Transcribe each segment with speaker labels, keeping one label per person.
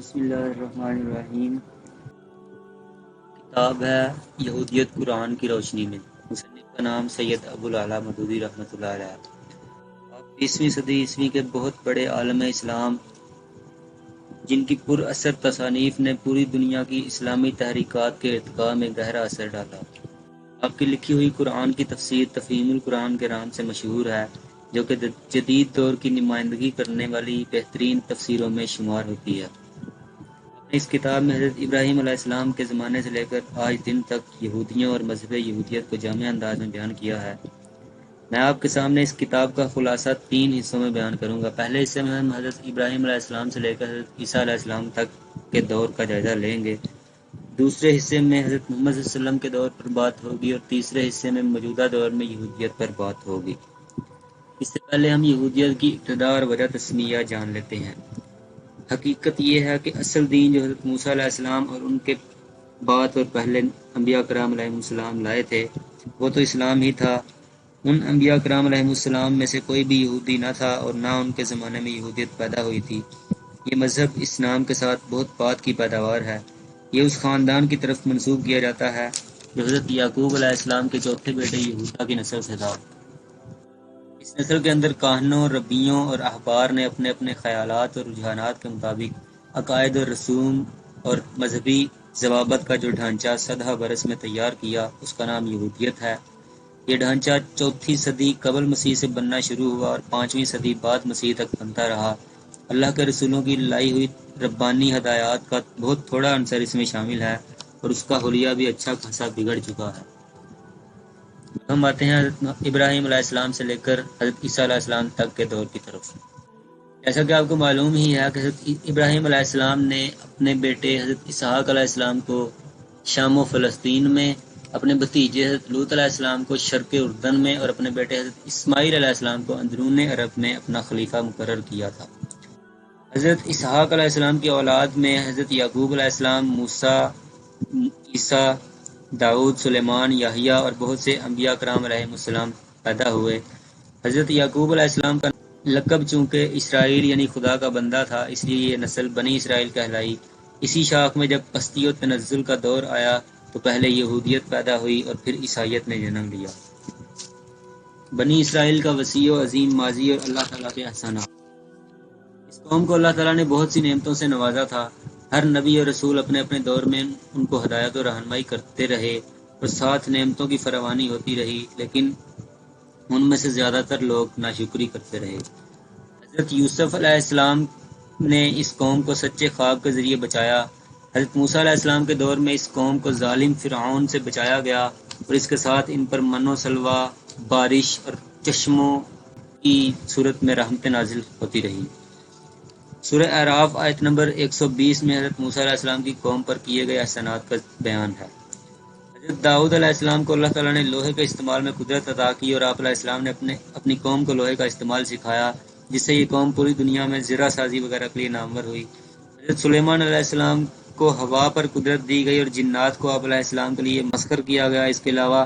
Speaker 1: بسم اللہ الرحمن الرحیم۔ کتاب ہے یہودیت قرآن کی روشنی میں۔ مصنف کا نام سید ابو العلا مودودی رحمۃ اللہ علیہ۔ آپ 20ویں صدی عیسوی کے بہت بڑے عالم اسلام جن کی پر اثر تصانیف نے پوری دنیا کی اسلامی تحریکات کے ارتقاء میں گہرا اثر ڈالا۔ آپ کی لکھی ہوئی قرآن کی تفسیر تفہیم القرآن کے نام سے مشہور ہے، جو کہ جدید دور کی نمائندگی کرنے والی بہترین تفسیروں میں شمار ہوتی ہے۔ اس کتاب میں حضرت ابراہیم علیہ السلام کے زمانے سے لے کر آج دن تک یہودیوں اور مذہب یہودیت کو جامع انداز میں بیان کیا ہے۔ میں آپ کے سامنے اس کتاب کا خلاصہ 3 حصوں میں بیان کروں گا۔ پہلے حصے میں ہم حضرت ابراہیم علیہ السلام سے لے کر حضرت عیسیٰ علیہ السلام تک کے دور کا جائزہ لیں گے۔ دوسرے حصے میں حضرت محمد صلی اللہ علیہ وسلم کے دور پر بات ہوگی اور تیسرے حصے میں موجودہ دور میں یہودیت پر بات ہوگی۔ اس سے پہلے ہم یہودیت کی ابتدا اور وجہ تسمیہ جان لیتے ہیں۔ حقیقت یہ ہے کہ اصل دین جو حضرت موسیٰ علیہ السلام اور ان کے بعد اور پہلے انبیاء کرام علیہ السلام لائے تھے وہ تو اسلام ہی تھا۔ ان انبیاء کرام علیہ السلام میں سے کوئی بھی یہودی نہ تھا اور نہ ان کے زمانے میں یہودیت پیدا ہوئی تھی۔ یہ مذہب اسلام کے ساتھ بہت بات کی پیداوار ہے۔ یہ اس خاندان کی طرف منسوب کیا جاتا ہے جو حضرت یعقوب علیہ السلام کے چوتھے بیٹے یہودا کی نسل سے تھا۔ اس نسل کے اندر کاہنوں، ربیوں اور احبار نے اپنے اپنے خیالات اور رجحانات کے مطابق عقائد اور رسوم اور مذہبی ضوابط کا جو ڈھانچہ صدہ برس میں تیار کیا اس کا نام یہودیت ہے۔ یہ ڈھانچہ 4 صدی قبل مسیح سے بننا شروع ہوا اور 5ویں صدی بعد مسیح تک بنتا رہا۔ اللہ کے رسولوں کی لائی ہوئی ربانی ہدایات کا بہت تھوڑا عنصر اس میں شامل ہے اور اس کا حلیہ بھی اچھا خاصا بگڑ چکا ہے۔ ہم آتے ہیں حضرت ابراہیم علیہ السلام سے لے کر حضرت عیسیٰ علیہ السلام تک کے دور کی طرف۔ جیسا کہ آپ کو معلوم ہی ہے کہ حضرت ابراہیم علیہ السلام نے اپنے بیٹے حضرت اسحاق علیہ السلام کو شام و فلسطین میں، اپنے بھتیجے حضرت لوط علیہ السلام کو شرق اردن میں اور اپنے بیٹے حضرت اسماعیل علیہ السلام کو اندرون عرب میں اپنا خلیفہ مقرر کیا تھا۔ حضرت اسحاق علیہ السلام کی اولاد میں حضرت یعقوب علیہ السلام، موسیٰ، عیسیٰ، داؤد، سلیمان، یحییٰ اور بہت سے انبیاء کرام علیہ السلام پیدا ہوئے۔ حضرت یعقوب علیہ السلام کا لقب چونکہ اسرائیل یعنی خدا کا بندہ تھا اس لیے یہ نسل بنی اسرائیل کہلائی۔ اسی شاخ میں جب پستی و تنزل کا دور آیا تو پہلے یہودیت پیدا ہوئی اور پھر عیسائیت نے جنم لیا۔ بنی اسرائیل کا وسیع و عظیم ماضی اور اللہ تعالیٰ کے احسانات۔ اس قوم کو اللہ تعالیٰ نے بہت سی نعمتوں سے نوازا تھا۔ ہر نبی اور رسول اپنے اپنے دور میں ان کو ہدایت و رہنمائی کرتے رہے اور ساتھ نعمتوں کی فراوانی ہوتی رہی، لیکن ان میں سے زیادہ تر لوگ ناشکری کرتے رہے۔ حضرت یوسف علیہ السلام نے اس قوم کو سچے خواب کے ذریعے بچایا۔ حضرت موسیٰ علیہ السلام کے دور میں اس قوم کو ظالم فرعون سے بچایا گیا اور اس کے ساتھ ان پر من و سلوہ، بارش اور چشموں کی صورت میں رحمت نازل ہوتی رہی۔ سورہ اعراف آیت نمبر 120 میں حضرت موسیٰ علیہ السلام کی قوم پر کیے گئے احسانات کا بیان ہے۔ حضرت داؤد علیہ السلام کو اللہ تعالیٰ نے لوہے کے استعمال میں قدرت عطا کی اور آپ علیہ السلام نے اپنی قوم کو لوہے کا استعمال سکھایا، جس سے یہ قوم پوری دنیا میں زرہ سازی وغیرہ کے لیے نامور ہوئی۔ حضرت سلیمان علیہ السلام کو ہوا پر قدرت دی گئی اور جنات کو آپ علیہ السلام کے لیے مسخر کیا گیا۔ اس کے علاوہ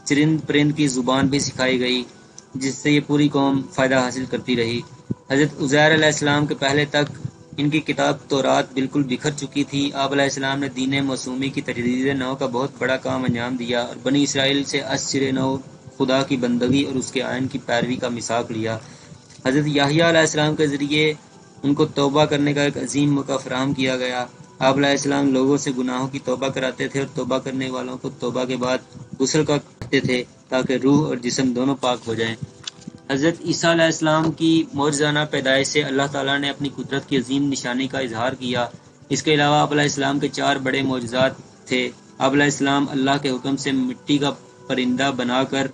Speaker 1: چرند پرند کی زبان بھی سکھائی گئی جس سے یہ پوری قوم فائدہ حاصل کرتی رہی۔ حضرت عزیر علیہ السلام کے پہلے تک ان کی کتاب تورات بالکل بکھر چکی تھی۔ آپ علیہ السلام نے دین موسومی کی تجدید نو کا بہت بڑا کام انجام دیا اور بنی اسرائیل سے از سر نو خدا کی بندگی اور اس کے آئین کی پیروی کا میثاق لیا۔ حضرت یحییٰ علیہ السلام کے ذریعے ان کو توبہ کرنے کا ایک عظیم موقع فراہم کیا گیا۔ آپ علیہ السلام لوگوں سے گناہوں کی توبہ کراتے تھے اور توبہ کرنے والوں کو توبہ کے بعد غسل کا کہتے تھے تاکہ روح اور جسم دونوں پاک ہو جائیں۔ حضرت عیسیٰ علیہ السلام کی معجزانہ پیدائش سے اللہ تعالیٰ نے اپنی قدرت کی عظیم نشانی کا اظہار کیا۔ اس کے علاوہ آپ علیہ السلام کے 4 بڑے معجزات تھے۔ آپ علیہ السلام اللہ کے حکم سے مٹی کا پرندہ بنا کر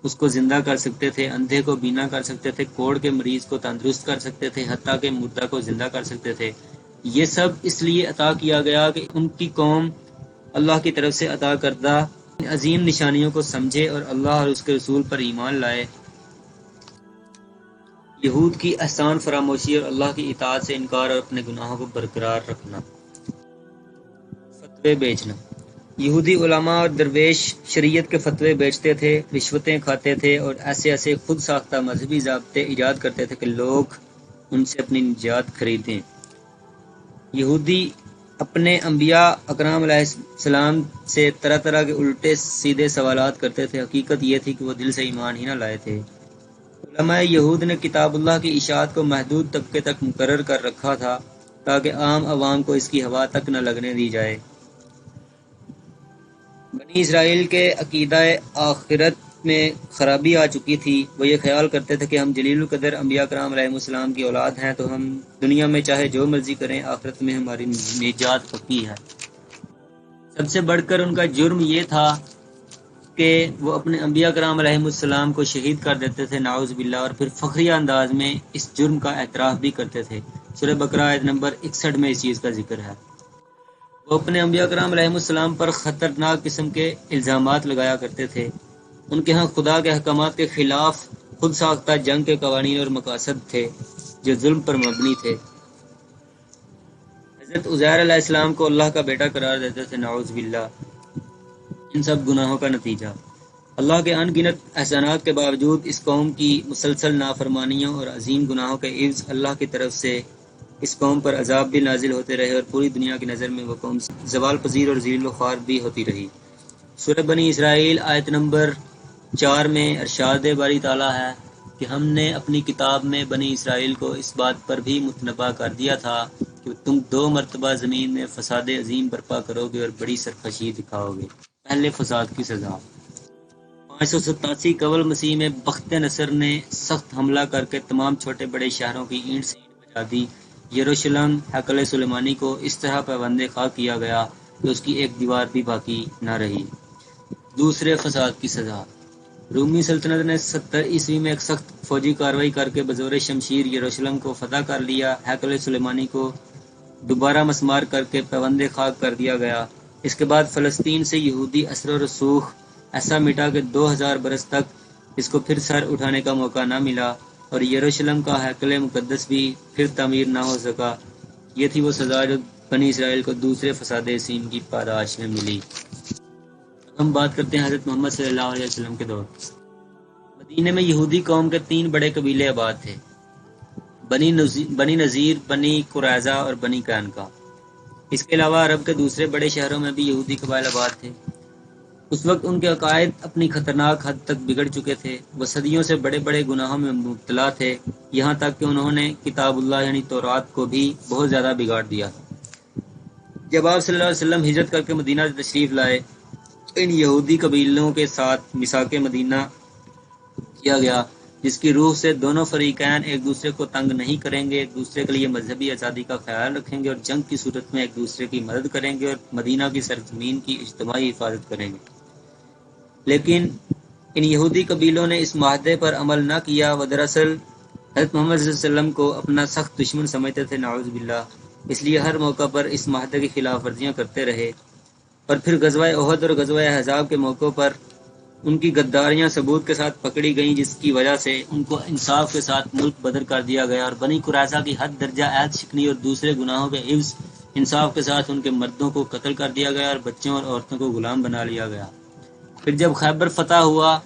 Speaker 1: اس کو زندہ کر سکتے تھے، اندھے کو بینا کر سکتے تھے، کوڑ کے مریض کو تندرست کر سکتے تھے، حتیٰ کہ مردہ کو زندہ کر سکتے تھے۔ یہ سب اس لیے عطا کیا گیا کہ ان کی قوم اللہ کی طرف سے عطا کردہ عظیم نشانیوں کو سمجھے اور اللہ اور اس کے رسول پر ایمان لائے۔ یہود کی احسان فراموشی اور اللہ کی اطاعت سے انکار اور اپنے گناہوں کو برقرار رکھنا۔ فتوے بیچنا۔ یہودی علماء اور درویش شریعت کے فتوے بیچتے تھے، رشوتیں کھاتے تھے اور ایسے ایسے خود ساختہ مذہبی ضابطے ایجاد کرتے تھے کہ لوگ ان سے اپنی نجات خریدیں۔ یہودی اپنے انبیاء اکرام علیہ السلام سے طرح طرح کے الٹے سیدھے سوالات کرتے تھے۔ حقیقت یہ تھی کہ وہ دل سے ایمان ہی نہ لائے تھے۔ علماء یہود نے کتاب اللہ کی اشاعت کو محدود طبقے تک مقرر کر رکھا تھا تاکہ عام عوام کو اس کی ہوا تک نہ لگنے دی جائے۔ بنی اسرائیل کے عقیدہ آخرت میں خرابی آ چکی تھی۔ وہ یہ خیال کرتے تھے کہ ہم جلیل القدر انبیاء کرام علیہ السلام کی اولاد ہیں تو ہم دنیا میں چاہے جو مرضی کریں، آخرت میں ہماری نجات پکی ہے۔ سب سے بڑھ کر ان کا جرم یہ تھا کہ وہ اپنے انبیاء کرام علیہ السلام کو شہید کر دیتے تھے، نعوذ باللہ، اور پھر فخریہ انداز میں اس جرم کا اعتراف بھی کرتے تھے۔ سورہ بقرہ آیت نمبر 61 میں اس چیز کا ذکر ہے۔ وہ اپنے انبیاء کرام علیہ السلام پر خطرناک قسم کے الزامات لگایا کرتے تھے۔ ان کے ہاں خدا کے احکامات کے خلاف خود ساختہ جنگ کے قوانین اور مقاصد تھے جو ظلم پر مبنی تھے۔ حضرت عزیر علیہ السلام کو اللہ کا بیٹا قرار دیتے تھے، نعوذ باللہ۔ ان سب گناہوں کا نتیجہ اللہ کے ان گنت احسانات کے باوجود اس قوم کی مسلسل نافرمانیوں اور عظیم گناہوں کے عوض اللہ کی طرف سے اس قوم پر عذاب بھی نازل ہوتے رہے اور پوری دنیا کی نظر میں وہ قوم زوال پذیر اور ذلیل و خوار بھی ہوتی رہی۔ سورہ بنی اسرائیل آیت نمبر 4 میں ارشاد باری تعالیٰ ہے کہ ہم نے اپنی کتاب میں بنی اسرائیل کو اس بات پر بھی متنبہ کر دیا تھا کہ تم 2 مرتبہ زمین میں فساد عظیم برپا کرو گے اور بڑی سرکشی دکھاؤ گے۔ پہلے فساد کی سزا 587 قبل مسیح میں بخت نصر نے سخت حملہ کر کے تمام چھوٹے بڑے شہروں کی اینٹ سے اینٹ بجا دی۔ یروشلم ہیکل سلیمانی کو اس طرح پابند خاک کیا گیا کہ اس کی ایک دیوار بھی باقی نہ رہی۔ دوسرے فساد کی سزا رومی سلطنت نے 70 عیسوی میں ایک سخت فوجی کارروائی کر کے بزور شمشیر یروشلم کو فتح کر لیا۔ ہیکل سلیمانی کو دوبارہ مسمار کر کے پابند خاک کر دیا گیا۔ اس کے بعد فلسطین سے یہودی اثر و رسوخ ایسا مٹا کہ 2000 برس تک اس کو پھر سر اٹھانے کا موقع نہ ملا اور یروشلم کا ہیکل مقدس بھی پھر تعمیر نہ ہو سکا۔ یہ تھی وہ سزا جو بنی اسرائیل کو دوسرے فساد عظیم کی پاداش میں ملی۔ ہم بات کرتے ہیں حضرت محمد صلی اللہ علیہ وسلم کے دور۔ مدینے میں یہودی قوم کے 3 بڑے قبیلے آباد تھے، بنی نذیر، بنی قریظہ اور بنی قینقاع۔ اس کے علاوہ عرب کے دوسرے بڑے شہروں میں بھی یہودی قبائل آباد تھے۔ اس وقت ان کے عقائد اپنی خطرناک حد تک بگڑ چکے تھے۔ وہ صدیوں سے بڑے بڑے گناہوں میں مبتلا تھے، یہاں تک کہ انہوں نے کتاب اللہ یعنی تورات کو بھی بہت زیادہ بگاڑ دیا تھا۔ جب آپ صلی اللہ علیہ وسلم ہجرت کر کے مدینہ تشریف لائے، ان یہودی قبیلوں کے ساتھ میثاق مدینہ کیا گیا، جس کی روح سے دونوں فریقین ایک دوسرے کو تنگ نہیں کریں گے، ایک دوسرے کے لیے مذہبی آزادی کا خیال رکھیں گے اور جنگ کی صورت میں ایک دوسرے کی مدد کریں گے اور مدینہ کی سرزمین کی اجتماعی حفاظت کریں گے۔ لیکن ان یہودی قبیلوں نے اس معاہدے پر عمل نہ کیا۔ وہ دراصل حضرت محمد صلی اللہ علیہ وسلم کو اپنا سخت دشمن سمجھتے تھے، نعوذ باللہ، اس لیے ہر موقع پر اس معاہدے کی خلاف ورزیاں کرتے رہے۔ اور پھر غزوہ احد اور غزوہ احزاب کے موقعوں پر ان کی غداریاں ثبوت کے ساتھ پکڑی گئیں، جس کی وجہ سے ان کو انصاف کے ساتھ ملک بدر کر دیا گیا اور بنی قریظہ کی حد درجہ عہد شکنی اور دوسرے گناہوں کے عوض انصاف کے ساتھ ان کے مردوں کو قتل کر دیا گیا اور بچوں اور عورتوں کو غلام بنا لیا گیا۔ پھر جب خیبر فتح ہوا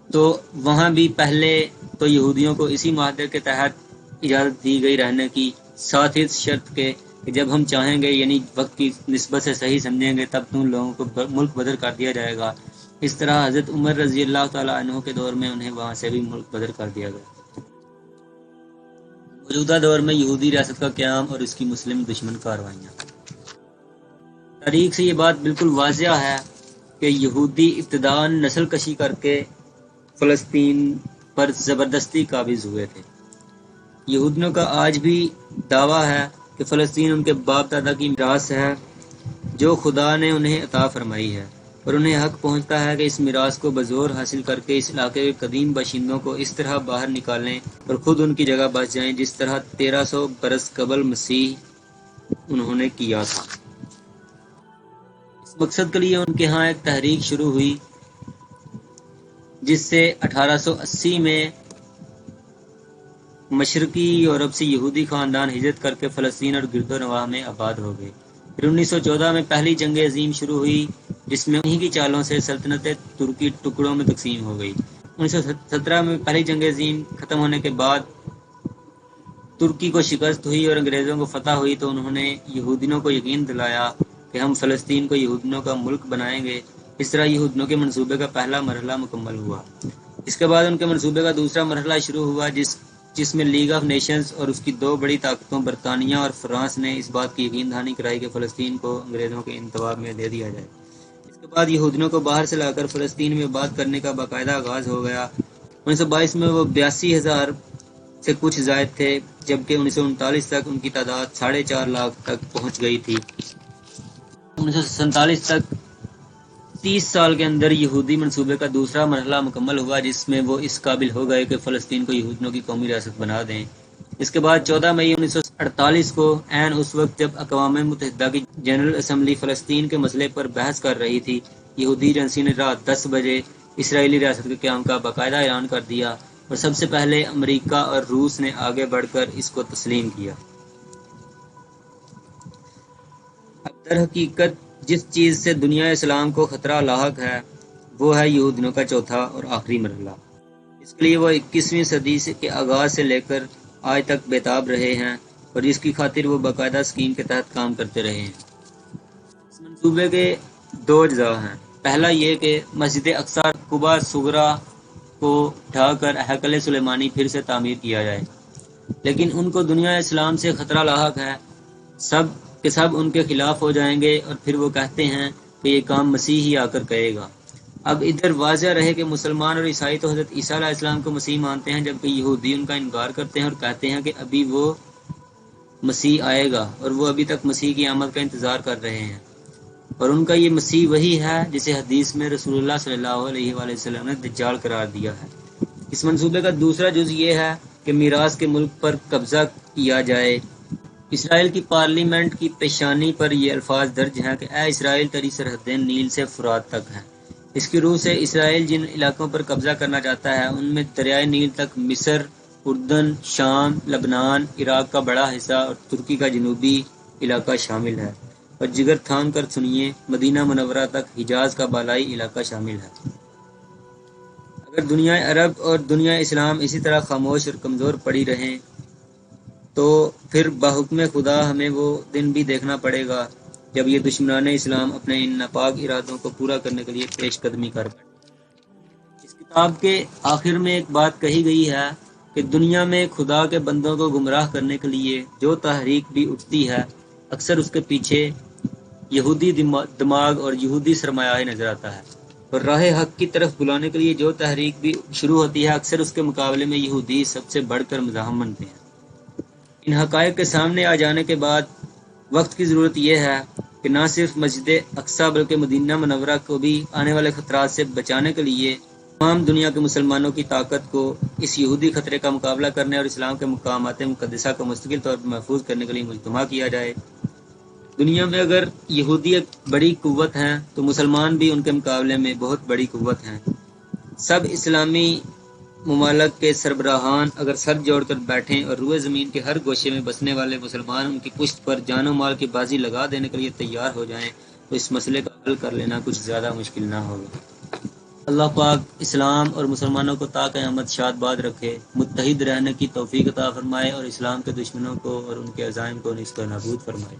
Speaker 1: تو وہاں بھی پہلے تو یہودیوں کو اسی معاہدے کے تحت اجازت دی گئی رہنے کی، ساتھ ہی شرط کے کہ جب ہم چاہیں گے یعنی وقت کی نسبت سے صحیح سمجھیں گے تب تم لوگوں کو ملک بدر کر دیا جائے گا۔ اس طرح حضرت عمر رضی اللہ تعالیٰ عنہ کے دور میں انہیں وہاں سے بھی ملک بدر کر دیا گیا۔ موجودہ دور میں یہودی ریاست کا قیام اور اس کی مسلم دشمن کاروائیاں۔ تاریخ سے یہ بات بالکل واضح ہے کہ یہودی ابتداءً نسل کشی کر کے فلسطین پر زبردستی قابض ہوئے تھے۔ یہودیوں کا آج بھی دعویٰ ہے کہ فلسطین ان کے باپ دادا کی میراث ہے جو خدا نے انہیں عطا فرمائی ہے، اور انہیں حق پہنچتا ہے کہ اس میراث کو بزور حاصل کر کے اس علاقے کے قدیم باشندوں کو اس طرح باہر نکالیں اور خود ان کی جگہ بچ جائیں جس طرح 1300 برس قبل مسیح انہوں نے کیا تھا۔ اس مقصد کے لیے ان کے ہاں ایک تحریک شروع ہوئی جس سے 1880 میں مشرقی یورپ سے یہودی خاندان ہجرت کر کے فلسطین اور گرد و نواح میں آباد ہو گئے۔ پھر 1914 میں پہلی جنگ عظیم شروع ہوئی جس میں انہی کی چالوں سے سلطنت ترکی ٹکڑوں میں تقسیم ہو گئی۔ 1917 میں پہلی جنگ عظیم ختم ہونے کے بعد ترکی کو شکست ہوئی اور انگریزوں کو فتح ہوئی تو انہوں نے یہودیوں کو یقین دلایا کہ ہم فلسطین کو یہودیوں کا ملک بنائیں گے۔ اس طرح یہودیوں کے منصوبے کا پہلا مرحلہ مکمل ہوا۔ اس کے بعد ان کے منصوبے کا دوسرا مرحلہ شروع ہوا جس میں لیگ آف نیشنز اور اس کی دو بڑی طاقتوں برطانیہ اور فرانس نے اس بات کی یقین دہانی کرائی کہ فلسطین کو انگریزوں کے انتباہ میں دے دیا جائے۔ اس کے بعد یہودیوں کو باہر سے لا کر فلسطین میں آباد کرنے کا باقاعدہ آغاز ہو گیا۔ 1922 میں وہ 82,000 سے کچھ زائد تھے، جبکہ 1939 تک ان کی تعداد 4.5 لاکھ تک پہنچ گئی تھی۔ 1947 تک 30 سال کے اندر یہودی منصوبے کا دوسرا مرحلہ مکمل ہوا، جس میں وہ اس قابل ہو گئے کہ فلسطین کو یہودیوں کی قومی ریاست بنا دیں۔ اس کے بعد 14 مئی 1948 کو عین اس وقت جب اقوام متحدہ کی جنرل اسمبلی فلسطین کے مسئلے پر بحث کر رہی تھی، یہودی ایجنسی نے رات 10 بجے اسرائیلی ریاست کے قیام کا باقاعدہ اعلان کر دیا اور سب سے پہلے امریکہ اور روس نے آگے بڑھ کر اس کو تسلیم کیا۔ اب در حقیقت جس چیز سے دنیا اسلام کو خطرہ لاحق ہے وہ ہے یہودیوں کا چوتھا اور آخری مرحلہ۔ اس کے لیے وہ 21ویں صدی کے آغاز سے لے کر آج تک بیتاب رہے ہیں اور جس کی خاطر وہ باقاعدہ اسکیم کے تحت کام کرتے رہے ہیں۔ اس منصوبے کے دو اجزاء ہیں۔ پہلا یہ کہ مسجد اقصی قبہ صغری کو اٹھا کر ہیکل سلیمانی پھر سے تعمیر کیا جائے، لیکن ان کو دنیا اسلام سے خطرہ لاحق ہے، سب ان کے خلاف ہو جائیں گے اور پھر وہ کہتے ہیں کہ یہ کام مسیح ہی آ کر کرے گا۔ اب ادھر واضح رہے کہ مسلمان اور عیسائی تو حضرت عیسیٰ علیہ السلام کو مسیح مانتے ہیں، جبکہ یہودی ان کا انکار کرتے ہیں اور کہتے ہیں کہ ابھی وہ مسیح آئے گا اور وہ ابھی تک مسیح کی آمد کا انتظار کر رہے ہیں، اور ان کا یہ مسیح وہی ہے جسے حدیث میں رسول اللہ صلی اللہ علیہ وآلہ وسلم نے دجال قرار دیا ہے۔ اس منصوبے کا دوسرا جز یہ ہے کہ میراث کے ملک پر قبضہ کیا جائے۔ اسرائیل کی پارلیمنٹ کی پیشانی پر یہ الفاظ درج ہیں کہ اے اسرائیل تیری سرحدیں نیل سے فرات تک ہیں۔ اس کی روح سے اسرائیل جن علاقوں پر قبضہ کرنا چاہتا ہے ان میں دریائے نیل تک مصر، اردن، شام، لبنان، عراق کا بڑا حصہ اور ترکی کا جنوبی علاقہ شامل ہے، اور جگر تھام کر سنیے مدینہ منورہ تک حجاز کا بالائی علاقہ شامل ہے۔ اگر دنیا عرب اور دنیا اسلام اسی طرح خاموش اور کمزور پڑی رہیں تو پھر بحکم خدا ہمیں وہ دن بھی دیکھنا پڑے گا جب یہ دشمنان اسلام اپنے ان ناپاک ارادوں کو پورا کرنے کے لیے پیش قدمی کر بیٹھیں۔ اس کتاب کے آخر میں ایک بات کہی گئی ہے کہ دنیا میں خدا کے بندوں کو گمراہ کرنے کے لیے جو تحریک بھی اٹھتی ہے اکثر اس کے پیچھے یہودی دماغ اور یہودی سرمایہ نظر آتا ہے، اور راہ حق کی طرف بلانے کے لیے جو تحریک بھی شروع ہوتی ہے اکثر اس کے مقابلے میں یہودی سب سے بڑھ کر مزاحم بنتے ہیں۔ ان حقائق کے سامنے آ جانے کے بعد وقت کی ضرورت یہ ہے کہ نہ صرف مسجد اقصی بلکہ مدینہ منورہ کو بھی آنے والے خطرات سے بچانے کے لیے تمام دنیا کے مسلمانوں کی طاقت کو اس یہودی خطرے کا مقابلہ کرنے اور اسلام کے مقامات مقدسہ کو مستقل طور پر محفوظ کرنے کے لیے مجتمع کیا جائے۔ دنیا میں اگر یہودی ایک بڑی قوت ہیں تو مسلمان بھی ان کے مقابلے میں بہت بڑی قوت ہیں۔ سب اسلامی ممالک کے سربراہان اگر سر جوڑ کر بیٹھیں اور روئے زمین کے ہر گوشے میں بسنے والے مسلمان ان کی پشت پر جان و مال کی بازی لگا دینے کے لیے تیار ہو جائیں تو اس مسئلے کا حل کر لینا کچھ زیادہ مشکل نہ ہوگا۔ اللہ پاک اسلام اور مسلمانوں کو تا قیامت شاد باد رکھے، متحد رہنے کی توفیق عطا فرمائے اور اسلام کے دشمنوں کو اور ان کے عزائم کو نیست و نابود فرمائے۔